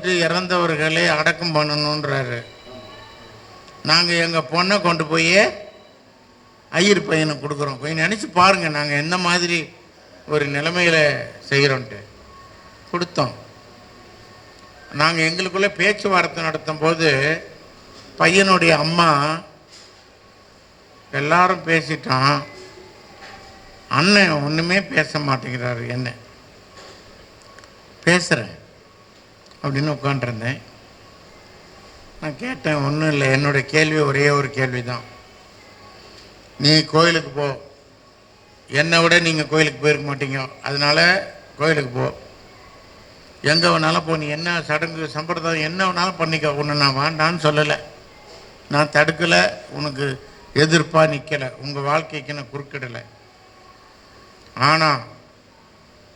வந்துட்டு இறந்தவர்களை அடக்கம் பண்ணணுன்றாரு. நாங்கள் எங்கள் பொண்ணை கொண்டு போய் ஐயர் பையனுக்கு கொடுக்குறோம். கொஞ்சம் நினச்சி பாருங்கள் நாங்கள் எந்த மாதிரி ஒரு நிலைமையில் செய்கிறோன்ட்டு. கொடுத்தோம். நாங்கள் எங்களுக்குள்ளே பேச்சுவார்த்தை நடத்தும் போது பையனுடைய அம்மா எல்லாரும் பேசிட்டான், அண்ணன் ஒன்றுமே பேச மாட்டேங்கிறாரு. என்ன பேசுகிறேன் அப்படின்னு உட்காண்டிருந்தேன். நான் கேட்டேன், ஒன்றும் இல்லை, என்னுடைய கேள்வி ஒரே ஒரு கேள்வி தான். நீ கோயிலுக்கு போ, என்னை விட நீங்கள் கோயிலுக்கு போயிருக்க மாட்டீங்க, அதனால் கோயிலுக்கு போ, எங்கே வேணாலும் போ, நீ என்ன சடங்கு சம்பிரதாயம் என்ன வேணாலும் பண்ணிக்க, ஒன்று நான் வேண்டான்னு சொல்லலை, நான் தடுக்கலை, உனக்கு எதிர்ப்பாக நிற்கலை, உங்கள் வாழ்க்கைக்கு நான் குறுக்கிடலை. ஆனால்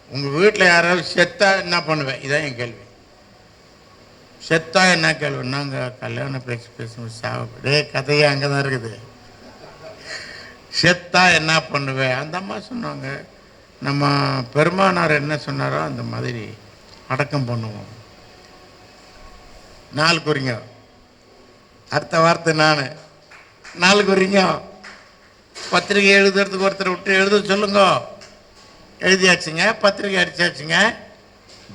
உங்கள் வீட்டில் யாராவது செத்தா என்ன பண்ணுவேன்? இதான் என் கேள்வி. செத்தா என்ன கேள்வி? நாங்கள் கல்யாணம் பேசும்போது சாப்பிடு கதையே அங்கே தான் இருக்குது. செத்தா என்ன பண்ணுவேன்? அந்த அம்மா சொன்னாங்க, நம்ம பெருமானார் என்ன சொன்னாரோ அந்த மாதிரி அடக்கம் பண்ணுவோம். 4 குறிங்க. அடுத்த வார்த்தை நான் 4 குறிங்க. பத்திரிகை எழுதுறதுக்கு ஒருத்தர் விட்டு எழுத சொல்லுங்க. எழுதியாச்சுங்க, பத்திரிகை அடிச்சாச்சுங்க,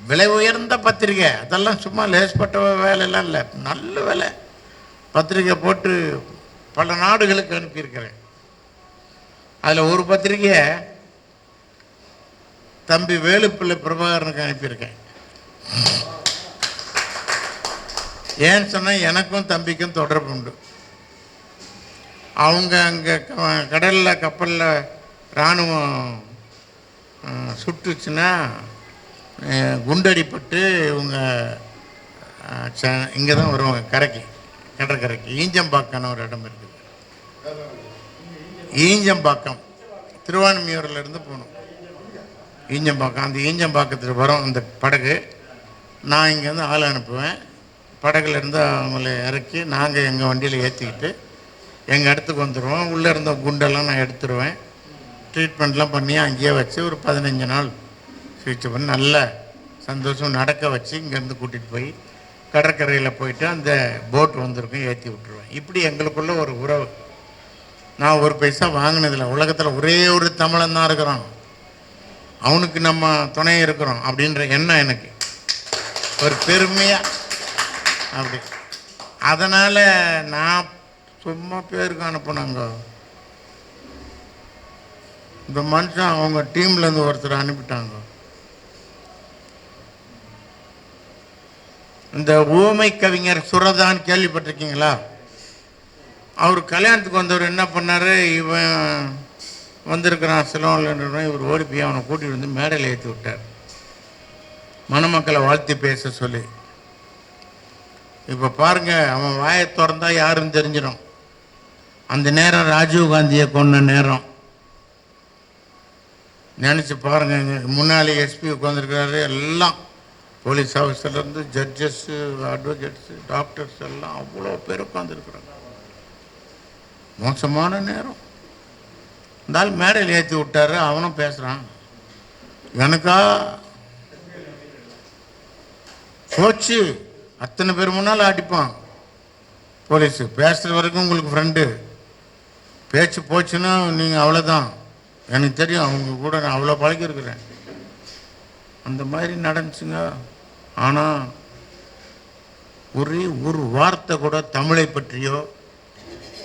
விலை உயர்ந்த பத்திரிகை, அதெல்லாம் சும்மா லேஸ்பட்ட வேலையெல்லாம் இல்லை, நல்ல வேலை. பத்திரிகை போட்டு பல நாடுகளுக்கு அனுப்பியிருக்கிறேன். அதில் ஒரு பத்திரிகையை தம்பி வேலுப்பிள்ளை பிரபாகரனுக்கு அனுப்பியிருக்கேன். ஏன்னு சொன்னால் எனக்கும் தம்பிக்கும் தொடர்பு உண்டு. அவங்க அங்கே கடலில் கப்பலில் இராணுவம் சுட்டுச்சுன்னா குண்டடிப்பட்டு இவங்க இங்கே தான் வருவாங்க, கரைக்கு, கடற்கரைக்கு. ஈஞ்சம்பாக்கம்னு ஒரு இடம் இருக்குது. ஈஞ்சம்பாக்கம் திருவான்மியூரில் போகணும். ஈஞ்சம்பாக்கம், அந்த ஈஞ்சம்பாக்கத்தில் வரும் அந்த படகு. நான் இங்கேருந்து ஆள் அனுப்புவேன். படகுலேருந்து அவங்கள இறக்கி நாங்கள் எங்கள் வண்டியில் ஏற்றிக்கிட்டு எங்கள் இடத்துக்கு வந்துடுவோம். உள்ளே இருந்த குண்டெல்லாம் நான் எடுத்துருவேன். ட்ரீட்மெண்ட்லாம் பண்ணி அங்கேயே வச்சு ஒரு 15 நாள் சிகிச்சை பண்ணி நல்ல சந்தோஷம் நடக்க வச்சு இங்கேருந்து கூட்டிகிட்டு போய் கடற்கரையில் போயிட்டு அந்த போட் வந்திருக்கும் ஏற்றி விட்டுருவேன். இப்படி எங்களுக்குள்ள ஒரு உறவு. நான் ஒரு பைசா வாங்கினதில்லை. உலகத்தில் ஒரே ஒரு தமிழன் தான் இருக்கிறான், அவனுக்கு நம்ம துணை இருக்கிறோம் அப்படின்ற எண்ணம் எனக்கு ஒரு பெருமையாக அப்படி. அதனால் நான் சும்மா பேருக்கு அனுப்புனாங்க. இந்த மனுஷன் அவங்க டீம்லேருந்து ஒருத்தர் அனுப்பிட்டாங்க. இந்த ஊமை கவிஞர் சுரதான் கேள்விப்பட்டிருக்கீங்களா? அவர் கல்யாணத்துக்கு வந்தவர் என்ன பண்ணார், இவன் வந்திருக்கிறான் சிலோன்ல, இவர் ஓடி போய் அவனை கூட்டிகிட்டு வந்து மேடையில் ஏற்றி விட்டார், மணமக்களை வாழ்த்தி பேச சொல்லி. இப்போ பாருங்கள், அவன் வாயை திறந்தா யாருன்னு தெரிஞ்சிடும். அந்த நேரம் ராஜீவ்காந்தியை கொன்ன நேரம். நினச்சி பாருங்கள், முன்னாடி எஸ்பி உட்காந்துருக்கிறாரு, எல்லாம் போலீஸ் ஆஃபீஸர்லேருந்து ஜட்ஜஸ்ஸு, அட்வொகேட்ஸு, டாக்டர்ஸ் எல்லாம் அவ்வளோ பேர் உட்காந்துருக்குறாங்க. மோசமான நேரம். இருந்தாலும் மேடையில் ஏற்றி விட்டாரு, அவனும் பேசுகிறான். எனக்கா போச்சு, அத்தனை பேர் முன்னால் அடிப்பான் போலீஸு. பேசுகிற வரைக்கும் உங்களுக்கு ஃப்ரெண்டு, பேச்சு போச்சுன்னா நீங்கள் அவ்வளோதான். எனக்கு தெரியும், அவங்க கூட நான் அவ்வளோ பழகிருக்கிறேன். அந்த மாதிரி நடந்துச்சுங்க. ஆனால் ஒரே ஒரு வார்த்தை கூட தமிழை பற்றியோ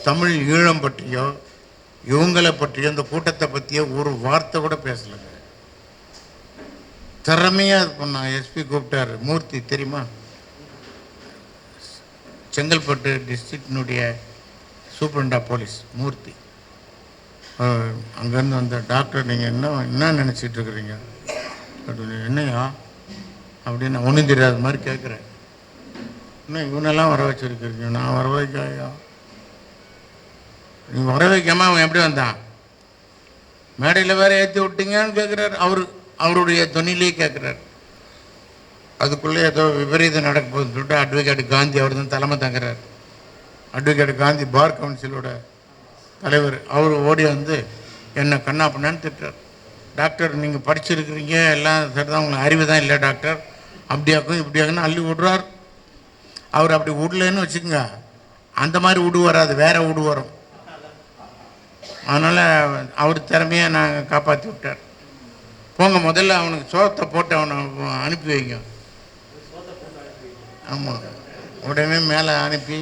தமிழ் ஈழம் பற்றியோ இவங்களை பற்றியோ இந்த கூட்டத்தை பற்றியோ ஒரு வார்த்தை கூட பேசலைங்க. திறமையாக இது பண்ணான். எஸ்பி கூப்பிட்டார், மூர்த்தி தெரியுமா, செங்கல்பட்டு டிஸ்ட்ரிக்டினுடைய சூப்பரண்டா போலீஸ் மூர்த்தி. அங்கேருந்து வந்த டாக்டர், நீங்கள் என்ன நினச்சிட்டு இருக்கிறீங்க அப்படின்னு. என்னையா அப்படின்னு ஒன்றும் தெரியாத மாதிரி கேட்குறேன். இன்னும் இவனெல்லாம் வர வச்சுருக்கிறீங்க, நான் வர வைக்காயா? நீ வர வைக்காமல் அவன் எப்படி வந்தான்? மேடையில் வேறு ஏற்றி விட்டீங்கன்னு கேட்குறாரு. அவருடைய துணிலேயே கேட்குறாரு. அதுக்குள்ளே ஏதோ விபரீதம் நடக்க போகுதுன்னு சொல்லிட்டு அட்வொகேட் காந்தி அவர் தான் தலைமை தங்குறார். அட்வொகேட் காந்தி பார் கவுன்சிலோட தலைவர். அவர் ஓடி வந்து என்னை கண்ணா பண்ணான்னு திட்டுறார். டாக்டர், நீங்கள் படிச்சிருக்கிறீங்க, எல்லாம் சரி தான், உங்களுக்கு அறிவு தான் இல்லை டாக்டர், அப்படியாக்கும் இப்படியாக்குன்னு அள்ளி விட்றார். அவர் அப்படி விடலன்னு வச்சுக்கோங்க, அந்த மாதிரி விடு வராது, வேற விடு வரும். அதனால் அவர் திறமையை நாங்கள் காப்பாற்றி விட்டார். போங்க, முதல்ல அவனுக்கு சோத்தை போட்டு அவனை அனுப்பி வைங்க. ஆமாம், உடனே மேலே அனுப்பி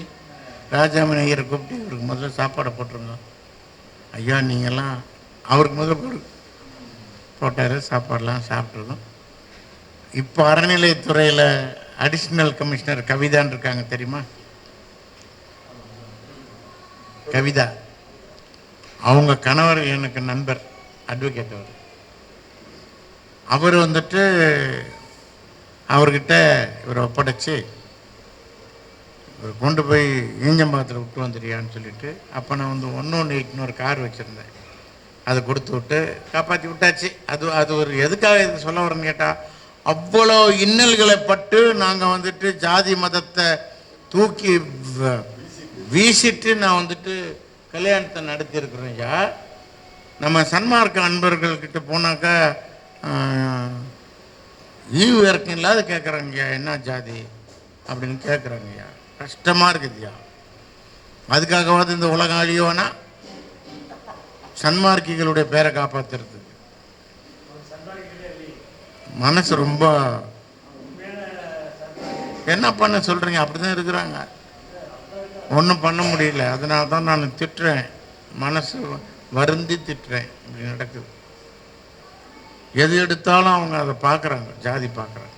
ராஜாமணி ஐயரை கூப்பிட்டு இவருக்கு முதல்ல சாப்பாடை போட்டுருங்க. ஐயா நீங்கள்லாம் அவருக்கு முதல்ல போட்டார். சாப்பாடெலாம் சாப்பிட்ருக்கோம். இப்போ அறநிலையத்துறையில் அடிஷ்னல் கமிஷனர் கவிதான்னு இருக்காங்க, தெரியுமா? கவிதா, அவங்க கணவர் எனக்கு நண்பர், அட்வொகேட். அவர் வந்துட்டு அவர்கிட்ட இவரை ஒப்படைச்சி இவர் கொண்டு போய் ஈஞ்சம்பாக்கத்தில் விட்டு வந்துடுறியான்னு சொல்லிட்டு, அப்போ நான் வந்து 118 ஒரு கார் வச்சுருந்தேன், அதை கொடுத்து விட்டு காப்பாற்றி விட்டாச்சு. அது ஒரு எதுக்காக இது சொல்ல வரேன்னு கேட்டால், அவ்வளோ இன்னல்களை பட்டு நாங்கள் வந்துட்டு ஜாதி மதத்தை தூக்கி வீசிட்டு நான் வந்துட்டு கல்யாணத்தை நடத்தியிருக்கிறோம். ஐயா, நம்ம சன்மார்க்க அன்பர்கள்கிட்ட போனாக்கா ஈவு இறக்கம் இல்லாத கேட்குறாங்கய்யா, என்ன ஜாதி அப்படின்னு கேட்குறாங்கய்யா. கஷ்டமாக இருக்குதுய்யா. அதுக்காகவாது இந்த உலகம் அழியோனா சன்மார்க்கிகளுடைய பேரை காப்பாற்றுறது மனசு ரொம்ப என்ன பண்ண சொல்கிறீங்க? அப்படி தான் இருக்கிறாங்க, ஒன்றும் பண்ண முடியல. அதனால தான் நான் திட்டுறேன், மனசு வருந்தி திட்டுறேன். இப்படி நடக்குது. எது எடுத்தாலும் அவங்க அதை பார்க்குறாங்க, ஜாதி பார்க்குறாங்க.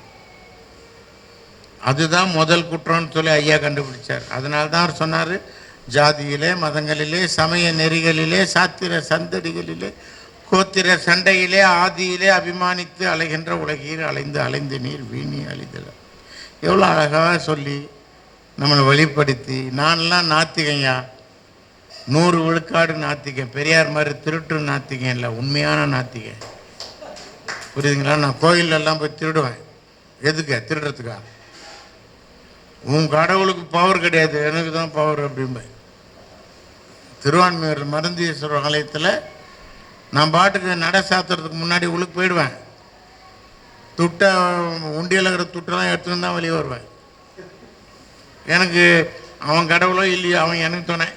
அதுதான் முதல் குற்றம்னு சொல்லி ஐயா கண்டுபிடிச்சார். அதனால தான் அவர் சொன்னார், ஜாதியிலே, மதங்களிலே, சமய நெறிகளிலே, சாத்திர சந்தடிகளிலே, கோத்திர சண்டையிலே, ஆதியிலே அபிமானித்து அலைகின்ற உலகீர் அலைந்து அலைந்து நீர் வீணி அழிதல். எவ்வளோ அழகாக சொல்லி நம்மளை வெளிப்படுத்தி. நான்லாம் நாத்திகையா, 100 விழுக்காடு நாத்திகன். பெரியார் மாதிரி திருட்டு நாத்திகன் இல்லை, உண்மையான நாத்திகன். புரியுதுங்களா? நான் கோயிலெல்லாம் போய் திருடுவேன். எதுக்கு? திருடுறதுக்கா? உன் கடவுளுக்கு பவர் கிடையாது, எனக்கு தான் பவர் அப்படிம்பேன். திருவான்மையூர் மருந்தீஸ்வரர் ஆலயத்தில் நான் பாட்டுக்கு நட சாத்துறதுக்கு முன்னாடி உள்ளுக்கு போயிடுவேன். துட்டை உண்டியில் இருக்கிற துட்டெல்லாம் எடுத்துன்னு தான் வெளியே வருவேன். எனக்கு அவன் கடவுளோ இல்லையோ, அவன் எனக்கு துணை.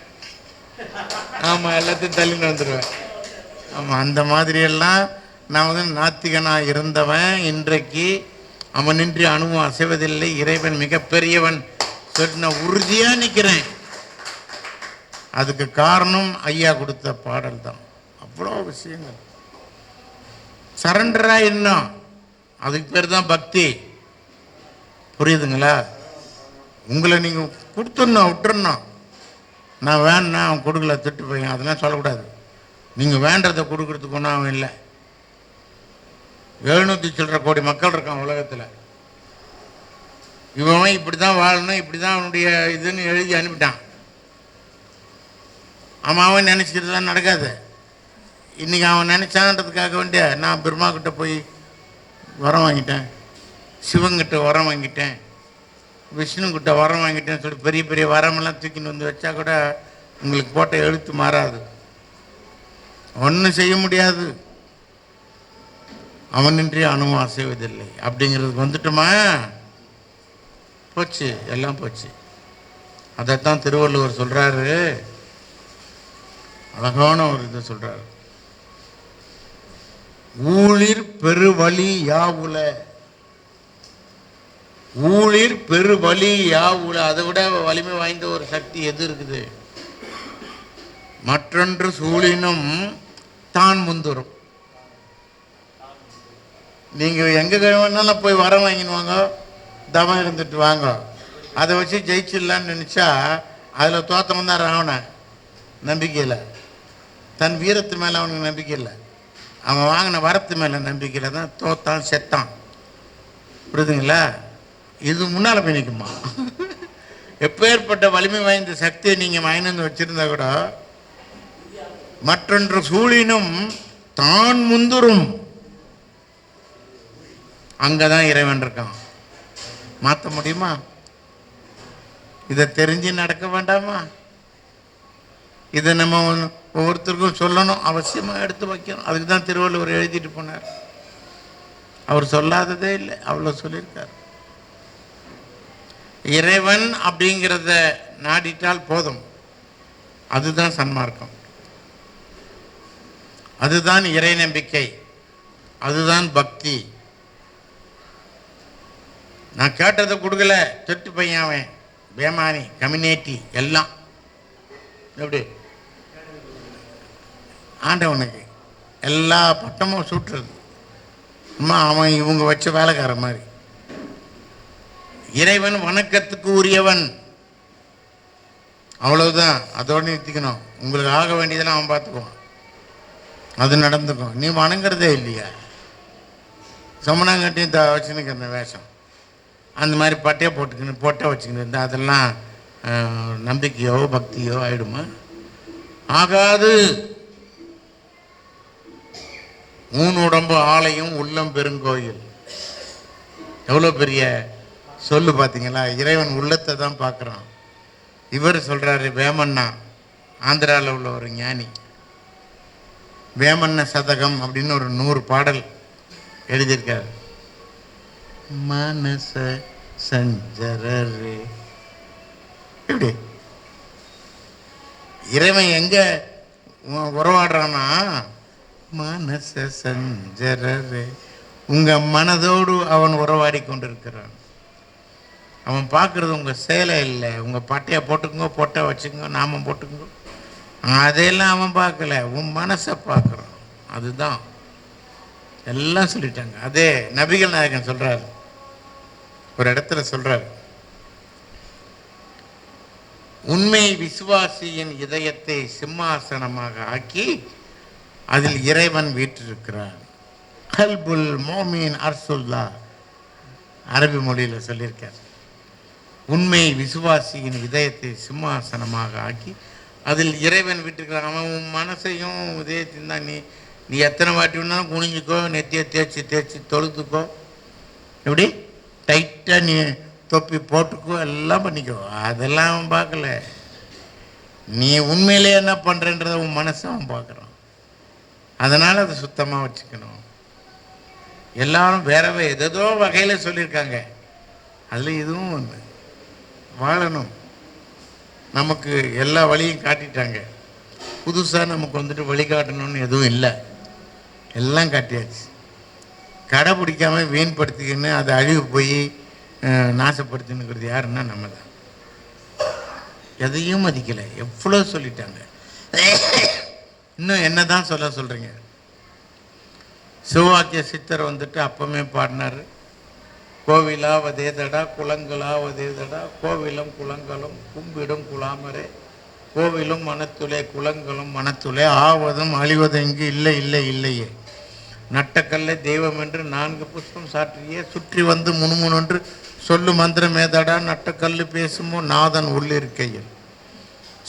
ஆமாம், எல்லாத்தையும் தள்ளின்னு வந்துடுவேன். ஆமாம், அந்த மாதிரியெல்லாம் நான் வந்து நாத்திகனாக இருந்தவன். இன்றைக்கு அவனின்றி அணுவும் அசைவதில்லை, இறைவன் மிகப்பெரியவன் சொல்லி நான் உறுதியாக நிற்கிறேன். அதுக்கு காரணம் ஐயா கொடுத்த பாடல் தான். அவ்வளோ விஷயங்கள் சரண்டராக இன்னும் அதுக்கு பேர் தான் பக்தி. புரியுதுங்களா? உங்களை நீங்கள் கொடுத்துடணும், விட்டுறணும். நான் வேணுன்னா அவன் கொடுக்கல, திட்டு போய் அதெல்லாம் சொல்லக்கூடாது. நீங்கள் வேண்டதை கொடுக்கறதுக்கு ஒன்றும் அவன் இல்லை. 700 சில்லற கோடி மக்கள் இருக்கான் உலகத்தில். இவன் இப்படி தான் வாழணும், இப்படி தான் அவனுடைய இதுன்னு எழுதி அனுப்பிட்டான். அவன் நினச்சிக்கிட்டு தான் நடக்காது. இன்றைக்கி அவன் நினச்சான்றதுக்காக வேண்டிய நான் பிரம்மா கிட்ட போய் வரம் வாங்கிட்டேன், சிவங்கிட்ட வரம் வாங்கிட்டேன், விஷ்ணுக்கிட்ட வரம் வாங்கிட்டேன்னு சொல்லி பெரிய பெரிய வரமெல்லாம் தூக்கின்னு வந்து வச்சா கூட உங்களுக்கு போட்ட எழுத்து மாறாது, ஒன்றும் செய்ய முடியாது. அவனின்றி அணுவும் அசைவதில்லை அப்படிங்கிறதுக்கு வந்துட்டோமா, போச்சு, எல்லாம் போச்சு. அதைத்தான் திருவள்ளுவர் சொல்கிறாரு, அழகான ஒரு இதை சொல்கிறார். ஊழிர் பெருவழி யாவுல, ஊழிர் பெருவழி யாவுல, அதை விட வலிமை வாய்ந்த ஒரு சக்தி எது இருக்குது? மற்றொன்று சூழினும் தான் முந்துரும். நீங்கள் எங்கே வேணாலும் போய் வரம் வாங்கினுவாங்க, தவம் இருந்துட்டு வாங்க, அதை வச்சு ஜெயிச்சிடலான்னு நினச்சா அதில் தோத்தவன் தான் ராவணன். நம்பிக்கை இல்லை, தன் வீரத்து மேலே அவனுக்கு நம்பிக்கை இல்லை, அவன் வாங்கின வரத்து மேலே நம்பிக்கையில் தான் தோத்தான், செத்தான். புரியுதுங்களா? இது முன்னால் போய் நிற்குமா? எப்பேற்பட்ட வலிமை வாய்ந்த சக்தியை நீங்கள் வாங்கினு வச்சுருந்தா கூட, மற்றொன்று சூழினும் தான் முந்துரும். அங்கே தான் இறைவன் இருக்கான். மாற்ற முடியுமா? இதை தெரிஞ்சு நடக்க வேண்டாமா? இதை நம்ம ஒவ்வொருத்தருக்கும் சொல்லணும், அவசியமாக எடுத்து வைக்கணும். அதுக்கு தான் திருவள்ளுவர் எழுதிட்டு போனார். அவர் சொல்லாததே இல்லை, அவ்வளோ சொல்லியிருக்கார். இறைவன் அப்படிங்கிறத நாடிட்டால் போதும். அதுதான் சன்மார்க்கம், அதுதான் இறை நம்பிக்கை, அதுதான் பக்தி. நான் கேட்டதை கொடுக்கல, தொட்டு பையன் அவன் பேமானி கம்யூனிட்டி எல்லாம் எப்படி ஆண்டவனுக்கு எல்லா பட்டமும் சுட்டுறது. அம்மா அவன் இவங்க வச்ச வேலைக்கார மாதிரி. இறைவன் வணக்கத்துக்கு உரியவன், அவ்வளவுதான். அதோடு நிறுத்திக்கணும். உங்களுக்கு ஆக வேண்டியதெல்லாம் அவன் பார்த்துக்குவான், அது நடந்துக்கும். நீ வணங்குறதே இல்லையா? சொமனாங்கட்டியும் வச்சுன்னு அந்த வேஷம் அந்த மாதிரி பட்டையை போட்டே வச்சுக்கிட்டு இருந்தால் அதெல்லாம் நம்பிக்கையோ பக்தியோ ஆயிடுமா? ஆகாது. ஊன் உடம்பு ஆலயம் உள்ளம் பெருங்கோயில். எவ்வளோ பெரிய சொல்லு பார்த்தீங்களா? இறைவன் உள்ளத்தை தான் பார்க்குறான். இவர் சொல்கிறாரு, வேமண்ணா, ஆந்திராவில் உள்ள ஒரு ஞானி, வேமண்ண சதகம் அப்படின்னு ஒரு 100 பாடல் எழுதியிருக்காரு. மனச சஞ்சரரே. எப்படி இறைவன் எங்க உறவாடுறான்னா, மனச சஞ்சரரே, உங்க மனதோடு அவன் உறவாடி கொண்டிருக்கிறான். அவன் பார்க்கறது உங்க சேலை இல்லை, உங்க பட்டையை போட்டுக்கோங்க, பொட்டை வச்சுக்கோங்க, நாமம் போட்டுக்கோங்க, அதையெல்லாம் அவன் பார்க்கல, உன் மனசை பார்க்குறான். அதுதான் எல்லாம் சொல்லிட்டாங்க. அதே நபிகள் நாயகன் சொல்றாரு, ஒரு இடத்துல சொல்றாரு, உண்மை விசுவாசியின் இதயத்தை சிம்மாசனமாக ஆக்கி அதில் இறைவன் வீற்றிருக்கிறார். கல்புல் மோமீன் அர்சுல்லா, அரபி மொழியில் சொல்லியிருக்கார். உண்மை விசுவாசியின் இதயத்தை சிம்மாசனமாக ஆக்கி அதில் இறைவன் வீட்டிருக்கிறான். அவன் உன் மனசையும் இதயத்தையும் தான். நீ எத்தனை வாட்டி வேணாலும் குனிஞ்சிக்கோ, நெத்தியை தேய்ச்சி தேய்ச்சி தொழுத்துக்கோ, எப்படி டைட்டாக நீ தொப்பி போட்டுக்கோ, எல்லாம் பண்ணிக்கோ, அதெல்லாம் அவன் பார்க்கல. நீ உண்மையிலே என்ன பண்ணுறன்றத உன் மனசை அவன் பார்க்குறான். அதனால் அதை சுத்தமாக வச்சுக்கணும். எல்லாரும் வேறவே ஏதோ வகையில் சொல்லியிருக்காங்க, அதில் இதுவும் ஒன்று. வாழணும். நமக்கு எல்லா வழியும் காட்டிட்டாங்க. புதுசாக நமக்கு வந்துட்டு வழிகாட்டணும்னு எதுவும் இல்லை, எல்லாம் காட்டியாச்சு. கடை பிடிக்காமல் வீண்படுத்திக்கின்னு அதை அழிவு போய் நாசப்படுத்தினுங்கிறது யாருன்னா நம்ம தான். எதையும் மதிக்கலை, எவ்வளோ சொல்லிட்டாங்க. இன்னும் என்ன தான் சொல்கிறீங்க? சிவவாக்கிய சித்தர் வந்துட்டு அப்பமே பாடினார், கோவிலாவதேதடா குளங்களாவதேதடா கோவிலும் குளங்களும் கும்பிடும் குலாமரே கோவிலும் மனத்துளே குளங்களும் மனத்துளே ஆவதும் அழிவதும் இங்கு இல்லை இல்லை இல்லையே. நட்டக்கல்லை தெய்வம் என்று 4 புஷ்பம் சாற்றியே சுற்றி வந்து முணுமுணொன்று சொல்லு மந்திரமேதடா நட்டக்கல்லு பேசுமோ நாதன் உள்ளிருக்கையில்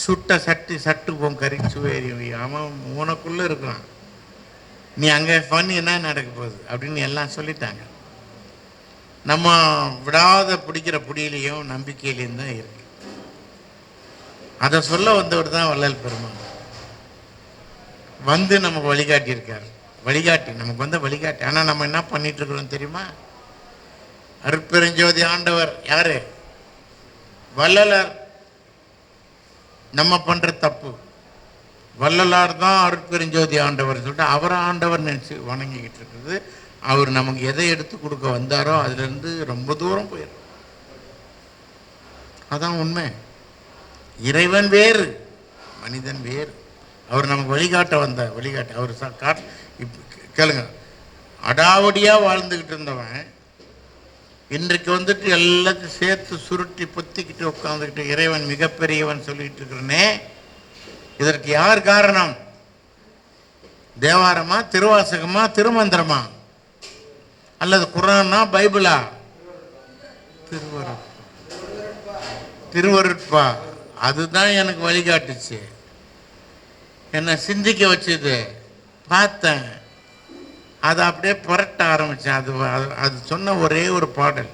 சுட்ட சட்டி சட்டுப்போம் கறி சுவேரி. அவன் உனக்குள்ளே இருக்கிறான், நீ அங்கே பண்ணி என்ன நடக்க போகுது அப்படின்னு எல்லாம் சொல்லிட்டாங்க. நம்ம விடாத பிடிக்கிற பிடியிலையும் நம்பிக்கையிலையும் தான் இருக்கு. அதை சொல்ல வந்தவர் தான் வள்ளல் பெருமான் வந்து நமக்கு வழிகாட்டியிருக்கார். வழிகாட்டி நமக்கு வந்து வழிகாட்டி. ஆனால் நம்ம என்ன பண்ணிட்டு இருக்கிறோம் தெரியுமா? அருட்பெருஞ்சோதி ஆண்டவர் யாரு? வள்ளலார். நம்ம பண்ற தப்பு. வள்ளலார் தான் அருட்பெருஞ்சோதி ஆண்டவர் சொல்லிட்டு அவரை ஆண்டவர் நினைச்சு வணங்கிக்கிட்டு இருக்குது. அவர் நமக்கு எதை எடுத்து கொடுக்க வந்தாரோ அதுலேருந்து ரொம்ப தூரம் போயிடும். அதான் உண்மை. இறைவன் வேறு, மனிதன் வேறு. அவர் நமக்கு வழிகாட்ட வந்த வழிகாட்ட. அவர் கேளுங்க, அடாவடியாக வாழ்ந்துக்கிட்டு இருந்தவன் இன்றைக்கு வந்துட்டு எல்லாத்தையும் சேர்த்து சுருட்டி பொத்திக்கிட்டு உட்காந்துக்கிட்டு இறைவன் மிகப்பெரியவன் சொல்லிட்டு இருக்கிறனே, இதற்கு யார் காரணம்? தேவாரமா, திருவாசகமா, திருமந்திரமா, அல்லது குர்ஆனா, பைபிளா? திருவருட்பா. அதுதான் எனக்கு வழிகாட்டுச்சு, என்னை சிந்திக்க வச்சது. பார்த்தேன், அதை அப்படியே புரட்ட ஆரம்பித்தேன். அது சொன்ன ஒரே ஒரு பாடல்,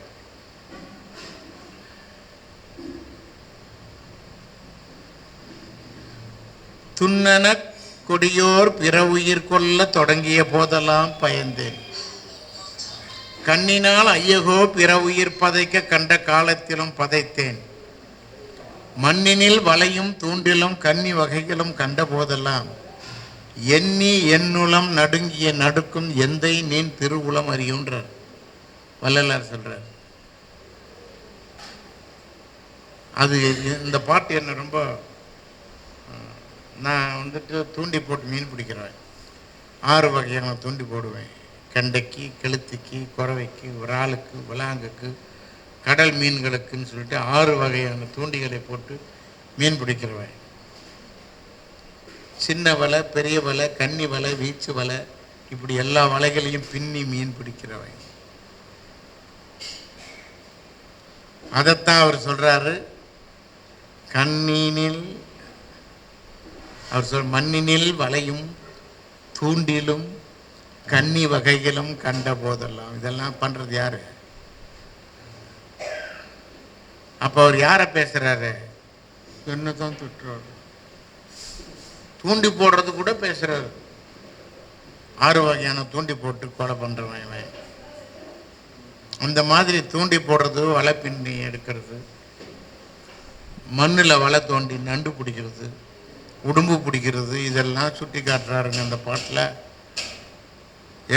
துண்ணன கொடியோர் பிற உயிர் கொள்ள தொடங்கிய போதெல்லாம் பயந்தேன். கண்ணினால் ஐயகோ பிற உயிர் பதைக்க கண்ட காலத்திலும் பதைத்தேன். மண்ணினில் வலையும் தூண்டிலும் கன்னி வகைகளும் கண்ட போதெல்லாம் எண்ணி என்னுளம் நடுங்கிய நடுக்கும் எந்தை நீன் திருவுளம் அறியுன்றார் வள்ளலார் சொல்றார். அது இந்த பாட்டு என்ன ரொம்ப, நான் வந்துட்டு தூண்டி போட்டு மீன் பிடிக்கிறேன். 6 வகையான தூண்டி போடுவேன். கெண்டைக்கு, கெளுத்திக்கு, குறவைக்கு, விராலுக்கு, விலாங்குக்கு, கடல் மீன்களுக்குன்னு சொல்லிட்டு 6 வகையான தூண்டிகளை போட்டு மீன் பிடிக்கிறவன். சின்ன வலை, பெரிய வலை, கன்னி வலை, வீச்சு வலை, இப்படி எல்லா வலைகளையும் பின்னி மீன் பிடிக்கிறவன். அதைத்தான் அவர் சொல்றாரு. கண்ணினில் அவர் மண்ணினில் வலையும் தூண்டிலும் கன்னி வகைகளும் கண்ட போதெல்லாம். இதெல்லாம் பண்றது யாரு? அப்ப அவர் யார பேசுறாரு? என்னதான் திட்டுறாரு? தூண்டி போடுறது கூட பேசுறாரு. 6 வகையான தூண்டி போட்டு கொலை பண்றவன். அந்த மாதிரி தூண்டி போடுறது, வலை பின்னி எடுக்கிறது, மண்ணில் வலை தோண்டி நண்டு பிடிக்கிறது, உடும்பு பிடிக்கிறது, இதெல்லாம் சுட்டி காட்டுறாருங்க அந்த பாட்டில்.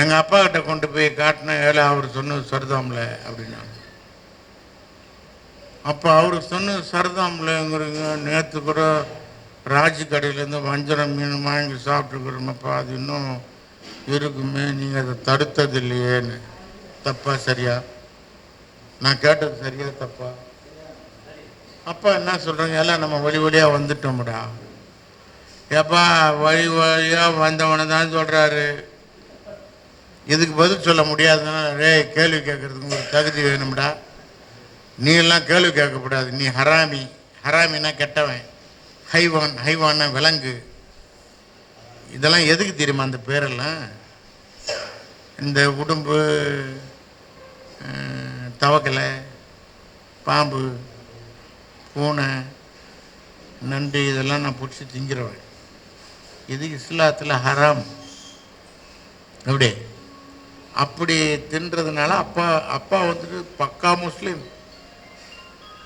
எங்கள் அப்பா கிட்ட கொண்டு போய் காட்டின ஏழை அவர் சொன்னது சரிதாம்ல அப்படின்னா. அப்போ அவர் சொன்னது சரிதாம்லங்கிறீங்க. நேற்று கூட ராஜி கடையிலேருந்து வஞ்சரம் மீன் வாங்கி சாப்பிட்டுக்கிறோமப்பா, அது இன்னும் இருக்குமே, நீங்கள் அதை தடுத்தது இல்லையேன்னு. தப்பா சரியா? நான் கேட்டது சரியா தப்பா? அப்பா என்ன சொல்கிறேங்க, எல்லாம் நம்ம வழி வழியாக வந்துட்டோம்டா. ஏப்பா வழி வழியாக வந்தவனை தான் சொல்கிறாரு. இதுக்கு பதில் சொல்ல முடியாதுன்னா, கேள்வி கேட்குறதுக்கு ஒரு தகுதி வேணும்டா. நீ எல்லாம் கேள்வி கேட்கக்கூடாது. நீ ஹராமி. ஹராமின்னா கெட்டவன். ஹைவான், ஹைவான்னா விலங்கு. இதெல்லாம் எதுக்கு தெரியுமா அந்த பேரெல்லாம்? இந்த உடும்பு, தவக்கலை, பாம்பு, பூனை, நண்டு, இதெல்லாம் நான் பிடிச்சி திங்கிறவன். இது இஸ்லாத்தில் ஹராம். அப்படி அப்படி தின்றதுனால அப்பா வந்துட்டு பக்கா முஸ்லீம்.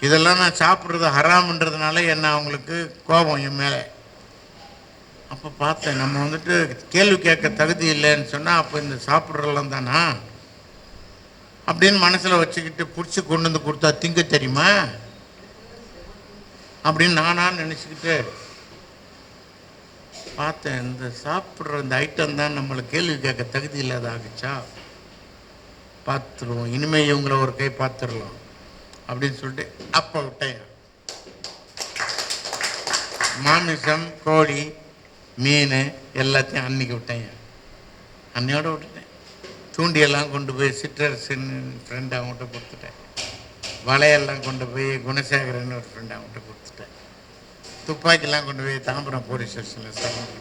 இதெல்லாம் நான் சாப்பிட்றது ஹராம்ன்றதுனால என்ன அவங்களுக்கு கோபம் என் மேலே. அப்போ பார்த்தேன், நம்ம வந்துட்டு கேள்வி கேட்க தகுதி இல்லைன்னு சொன்னால் அப்போ இந்த சாப்பிட்றதெல்லாம் தானா அப்படின்னு மனசில் வச்சுக்கிட்டு பிடிச்சி கொண்டு வந்து கொடுத்தா திங்க தெரியுமா அப்படின்னு நானான்னு நினச்சிக்கிட்டு பார்த்தேன். இந்த சாப்பிட்ற இந்த ஐட்டம் தான் நம்மளை கேள்வி கேட்க தகுதி இல்லாத ஆகிச்சா, பார்த்துருவோம், இனிமேல் இவங்கள ஒரு கை பார்த்துடலாம் அப்படின்னு சொல்லிட்டு அப்போ விட்டேன். மாமிசம், கோழி, மீன் எல்லாத்தையும் அன்னைக்கு விட்டேன். அன்னையோட விட்டுட்டேன். தூண்டியெல்லாம் கொண்டு போய் சிற்றரசின் ஃப்ரெண்ட் அவங்ககிட்ட கொடுத்துட்டேன். வலையெல்லாம் கொண்டு போய் குணசேகரன் ஒரு ஃப்ரெண்ட் அவங்ககிட்ட கொடுத்துட்டேன். துப்பாக்கிலாம் கொண்டு போய் தாம்பரம் போலீஸ் ஸ்டேஷனில் சரணம்.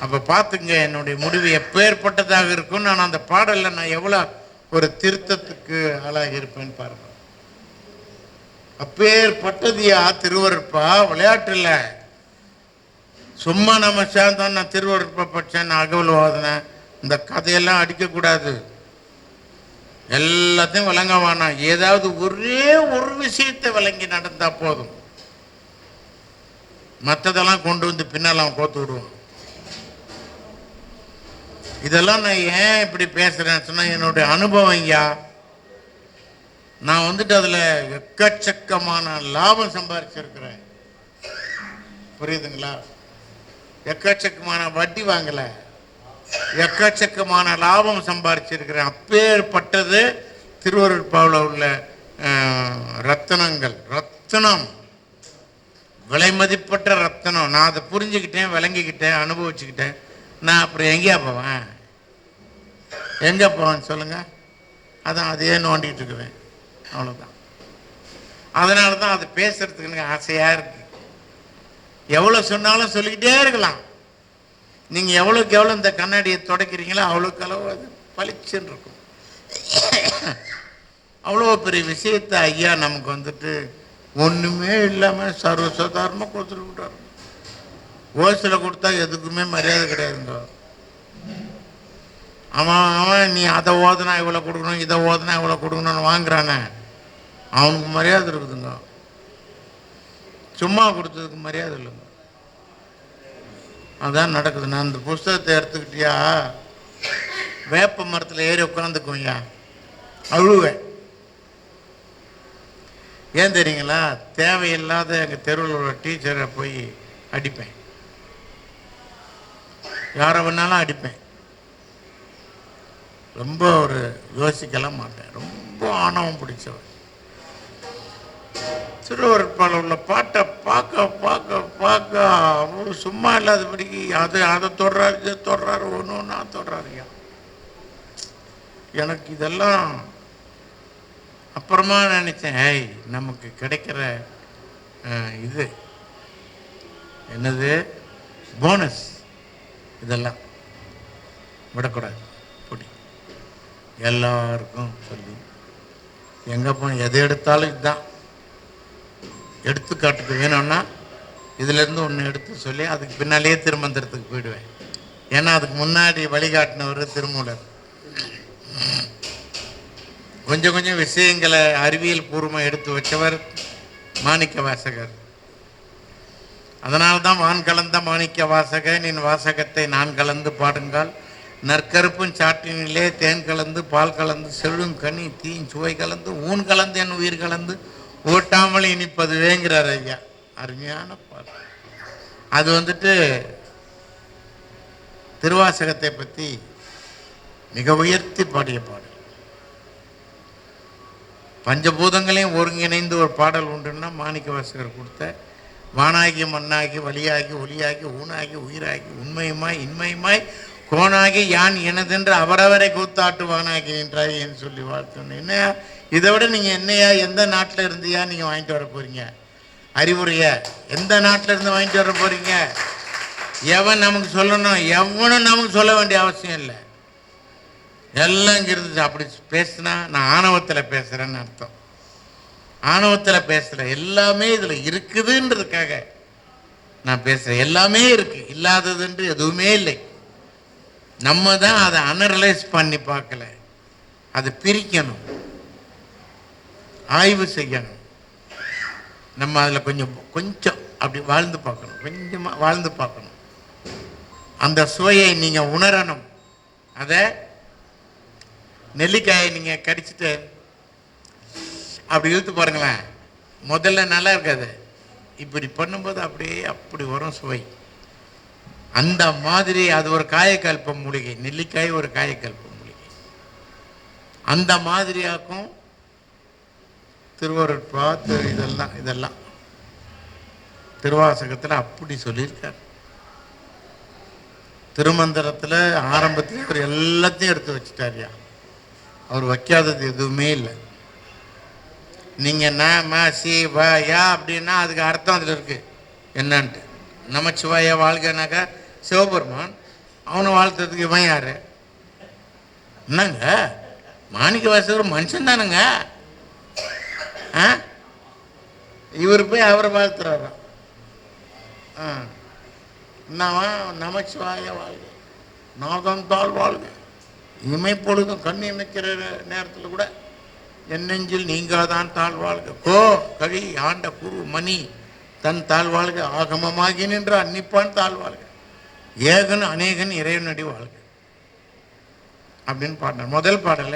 அப்போ பார்த்துங்க என்னுடைய முடிவு எப்பேற்பட்டதாக இருக்கும். நான் அந்த பாடலில் நான் எவ்வளோ ஒரு திருத்தத்துக்கு ஆளாகி இருப்பேன்னு பாருங்க. அப்பேற்பட்டதியா திருவருட்பா, விளையாட்டு இல்லை. சும்மா நம்ம சேர்ந்தோம் நான் திருவருட்பா படித்தேன், அகவல் வாதினேன், இந்த கதையெல்லாம் அடிக்கக்கூடாது. எல்லாத்தையும் விளங்க வேணாம். ஏதாவது ஒரே ஒரு விஷயத்தை விளங்கி நடந்தா போதும். மற்றதெல்லாம் கொண்டு வந்து பின்னால் அவன் கோத்து விடுவான். இதெல்லாம் நான் ஏன் இப்படி பேசுறேன்னு சொன்னா, என்னுடைய அனுபவம் ஐயா. நான் வந்துட்டு அதுல எக்கச்சக்கமான லாபம் சம்பாதிச்சிருக்கிறேன். புரியுதுங்களா? எக்கச்சக்கமான வட்டி வாங்கல, எக்கச்சக்கமான லாபம் சம்பாதிச்சிருக்கிறேன். அப்பேற்பட்டது திருவருட்பாவில் உள்ள ரத்தனங்கள். ரத்தனம், விலை மதிப்பட்ட ரத்தனம். நான் அதை புரிஞ்சுக்கிட்டேன், விளங்கிக்கிட்டேன், அனுபவிச்சுக்கிட்டேன். நான் அப்புறம் எங்கேயா போவேன்? எங்கே போவேன்னு சொல்லுங்க? அதான் அதையே நோண்டிகிட்டு இருக்குவேன். அவ்வளோதான். அதனால தான் அது பேசுறதுக்கு எனக்கு ஆசையாக இருக்கு. எவ்வளோ சொன்னாலும் சொல்லிக்கிட்டே இருக்கலாம். நீங்கள் எவ்வளோக்கு எவ்வளோ இந்த கண்ணாடியை துடைக்கிறீங்களோ அவ்வளோக்கு அளவு அது பளிச்சுன்னு இருக்கும். அவ்வளோ பெரிய விஷயத்தை ஐயா நமக்கு வந்துட்டு ஒன்றுமே இல்லாமல் சர்வசாதாரணமாக கொடுத்துட்டு விட்டார். ஓசில் கொடுத்தா எதுக்குமே மரியாதை கிடையாதுங்க. அவன் அவன் நீ அதை ஓதுனா இவ்வளோ கொடுக்கணும், இதை ஓதுனா இவ்வளோ கொடுக்கணும்னு வாங்குறானே, அவனுக்கு மரியாதை இருக்குதுங்க. சும்மா கொடுத்ததுக்கு மரியாதை இல்லைங்க. அதான் நடக்குது. நான் இந்த புஸ்தகத்தை எடுத்துக்கிட்டியா, வேப்ப மரத்தில் ஏறி உட்காந்துக்குவையா, அழுவேன். ஏன் தெரியுங்களா? தேவையில்லாத எங்கள் தெருவில் உள்ள டீச்சரை போய் அடிப்பேன், யாரை வேணாலும் அடிப்பேன். ரொம்ப ஒரு யோசிக்கலாம் மாட்டேன், ரொம்ப ஆணவம் பிடிச்சவன். திருவருட்பால உள்ள பாட்டை பார்க்க பார்க்க பார்க்க அவரு சும்மா இல்லாதபடிக்கு அதை தொடுறாரு, இதை தொடுறாரு, ஒன்று ஒன்றா தொடுறாருயா. எனக்கு இதெல்லாம் அப்புறமா நினச்சேன், ஏய் நமக்கு கிடைக்கிற இது என்னது போனஸ், இதெல்லாம் விடக்கூடாது. பொடி எல்லாருக்கும் சொல்லி எங்கே போன எதை எடுத்தாலும் இதுதான் எடுத்துக்காட்டுக்கு வேணும்னா இதிலேருந்து ஒன்று எடுத்து சொல்லி அதுக்கு பின்னாலேயே திருமந்திரத்துக்கு போயிடுவேன். ஏன்னா அதுக்கு முன்னாடி வழிகாட்டினவர் திருமூலர். கொஞ்சம் கொஞ்சம் விஷயங்களை அறிவியல் பூர்வமாக எடுத்து வச்சவர் மாணிக்க வாசகர். அதனால்தான் வான் கலந்த மாணிக்க வாசகன் என் வாசகத்தை நான் கலந்து பாடுங்கால், நற்கருப்பும் சாற்றினிலே தேன் கலந்து பால் கலந்து செழும் கனி தீன் சுவை கலந்து ஊன் கலந்து என் உயிர் கலந்து ஓட்டாமல் இனிப்பது வேங்கிறார் ஐயா. அருமையான பாட்டு. அது வந்துட்டு திருவாசகத்தை பற்றி மிக உயர்த்தி பாடிய பாடல். பஞ்சபூதங்களையும் ஒருங்கிணைந்து ஒரு பாடல் உண்டுன்னா மாணிக்க வாசகர் கொடுத்த வானாகி மண்ணாகி வழியாகி ஒளியாகி ஊனாகி உயிராகி உண்மையுமாய் இன்மையுமாய் கோனாகி யான் எனதென்று அவரவரை கூத்தாட்டு வானாகி நின்றாய் என்று சொல்லி வாழ்த்தணும். என்னையா இதை விட நீங்கள் என்னையா எந்த நாட்டில் இருந்தியா நீங்கள் வாங்கிட்டு வர போகிறீங்க? அறிவுரைய எந்த நாட்டில் இருந்து வாங்கிட்டு வர போகிறீங்க? எவன் நமக்கு சொல்லணும்? எவனும் நமக்கு சொல்ல வேண்டிய அவசியம் இல்லை. எல்லாம் இங்கே இருந்துச்சு. அப்படி பேசுனா நான் ஆணவத்தில் பேசுகிறேன்னு அர்த்தம். ஆணவத்தில் பேசுகிற எல்லாமே இதில் இருக்குதுன்றதுக்காக நான் பேசுகிறேன். எல்லாமே இருக்குது, இல்லாததுன்று எதுவுமே இல்லை. நம்ம தான் அதை அனலைஸ் பண்ணி பார்க்கல. அதை பிரிக்கணும், ஆய்வு செய்யணும். நம்ம அதில் கொஞ்சம் அப்படி வாழ்ந்து பார்க்கணும், கொஞ்சமாக வாழ்ந்து பார்க்கணும். அந்த சுவையை நீங்கள் உணரணும். அதை நெல்லிக்காயை நீங்கள் கடிச்சிட்டு அப்படி இழுத்து பாருங்களேன், முதல்ல நல்லா இருக்காது. இப்படி பண்ணும்போது அப்படியே அப்படி வரும் சுவை. அந்த மாதிரி அது ஒரு காயக்கல்ப மூலிகை. நெல்லிக்காய் ஒரு காயக்கல்ப மூலிகை. அந்த மாதிரியாக்கும் திருவருட்பா இதெல்லாம் திருவாசகத்தில் அப்படி சொல்லியிருக்கார். திருமந்திரத்தில் ஆரம்பத்தில் அவர் எல்லாத்தையும் எடுத்து வச்சுட்டாரியா. அவர் வைக்காதது எதுவுமே இல்லை. நீங்கள் நம சிவாயா அப்படின்னா அதுக்கு அர்த்தம் அதில் இருக்குது என்னன்ட்டு. நமச்சிவாயா வாழ்கனாக்கா சிவபெருமான், அவனை வாழ்த்துறதுக்கு இவன் யார்? என்னங்க மாணிக்க வாசகர் மனுஷன் தானுங்க. இவர் போய் அவரை வாழ்த்துறாராம். என்னவா நமச்சிவாய வாழ்க, நாதம் தாழ் வாழ்க, இமை பொழுதும் கண் இமைக்கிற நேரத்தில் கூட என் நெஞ்சில் நீங்காதான் தாழ்வாழ்க, கோ கழி ஆண்ட குரு மணி தன் தாழ்வாழ்க, ஆகமமாகி நின்ற அன்னிப்பான் தாழ்வாழ்க, ஏகன் அநேகன் இறைவனடி வாழ்க அப்படின்னு பாடினார். முதல் பாடலை